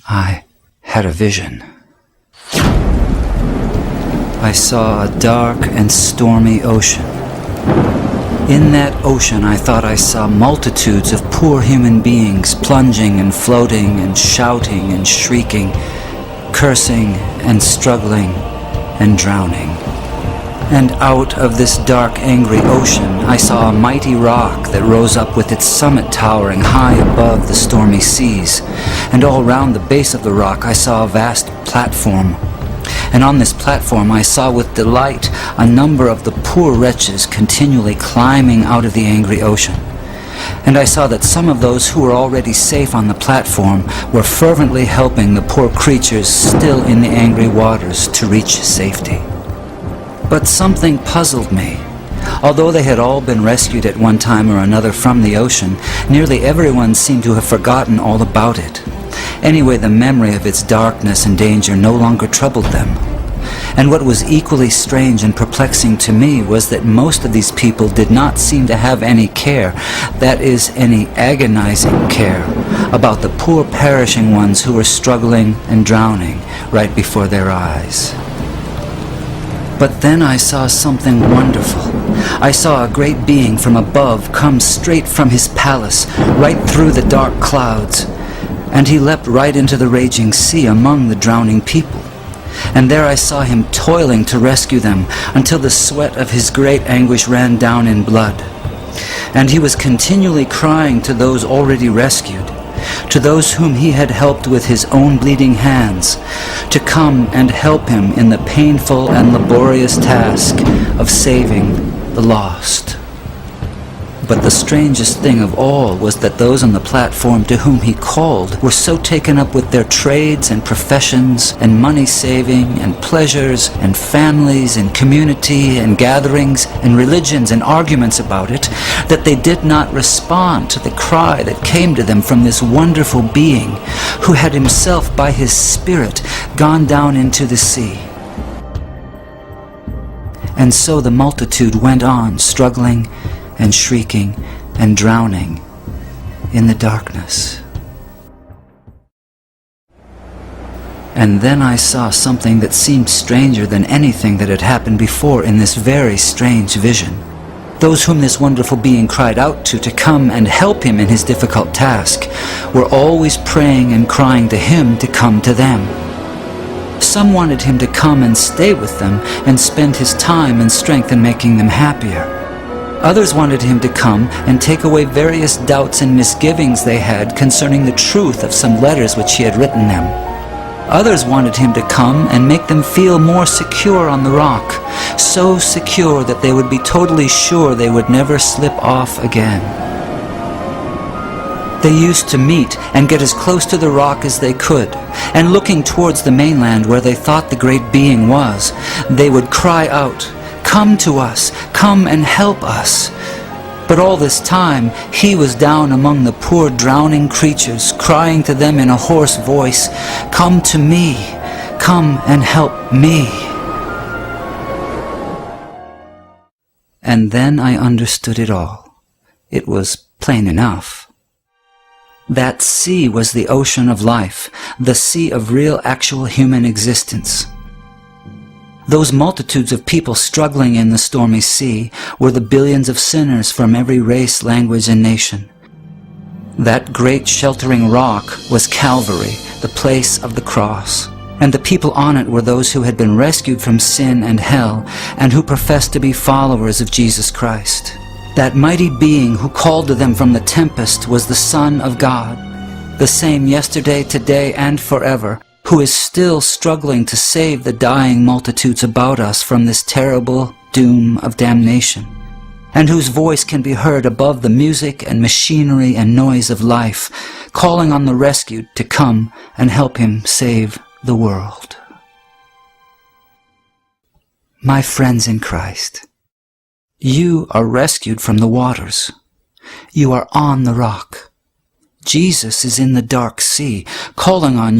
I had a vision. I saw a dark and stormy ocean. In that ocean, I thought I saw multitudes of poor human beings plunging and floating and shouting and shrieking, cursing and struggling and drowning. And out of this dark, angry ocean, I saw a mighty rock that rose up with its summit towering high above the stormy seas. And all round the base of the rock, I saw a vast platform. And on this platform I saw with delight a number of the poor wretches continually climbing out of the angry ocean. And I saw that some of those who were already safe on the platform were fervently helping the poor creatures still in the angry waters to reach safety. But something puzzled me. Although they had all been rescued at one time or another from the ocean, nearly everyone seemed to have forgotten all about it. Anyway, the memory of its darkness and danger no longer troubled them. And what was equally strange and perplexing to me was that most of these people did not seem to have any care, that is, any agonizing care, about the poor perishing ones who were struggling and drowning right before their eyes. But then I saw something wonderful. I saw a great being from above come straight from his palace, right through the dark clouds. And he leapt right into the raging sea among the drowning people. And there I saw him toiling to rescue them, until the sweat of his great anguish ran down in blood. And he was continually crying to those already rescued, to those whom he had helped with his own bleeding hands, to come and help him in the painful and laborious task of saving the lost. But the strangest thing of all was that those on the platform to whom he called were so taken up with their trades and professions and money saving and pleasures and families and community and gatherings and religions and arguments about it that they did not respond to the cry that came to them from this wonderful being who had himself by his Spirit gone down into the sea. And so the multitude went on struggling and shrieking and drowning in the darkness. And then I saw something that seemed stranger than anything that had happened before in this very strange vision. Those whom this wonderful being cried out to come and help him in his difficult task were always praying and crying to him to come to them. Some wanted him to come and stay with them and spend his time and strength in making them happier. Others wanted him to come and take away various doubts and misgivings they had concerning the truth of some letters which he had written them. Others wanted him to come and make them feel more secure on the rock, so secure that they would be totally sure they would never slip off again. They used to meet and get as close to the rock as they could, and looking towards the mainland where they thought the great being was, they would cry out, "Come to us, come and help us." But all this time, he was down among the poor drowning creatures, crying to them in a hoarse voice, "Come to me, come and help me." And then I understood it all. It was plain enough. That sea was the ocean of life, the sea of real actual human existence. Those multitudes of people struggling in the stormy sea were the billions of sinners from every race, language, and nation. That great sheltering rock was Calvary, the place of the cross, and the people on it were those who had been rescued from sin and hell and who professed to be followers of Jesus Christ. That mighty being who called to them from the tempest was the Son of God, the same yesterday, today, and forever, who is still struggling to save the dying multitudes about us from this terrible doom of damnation, and whose voice can be heard above the music and machinery and noise of life, calling on the rescued to come and help him save the world. My friends in Christ, you are rescued from the waters. You are on the rock. Jesus is in the dark sea, calling on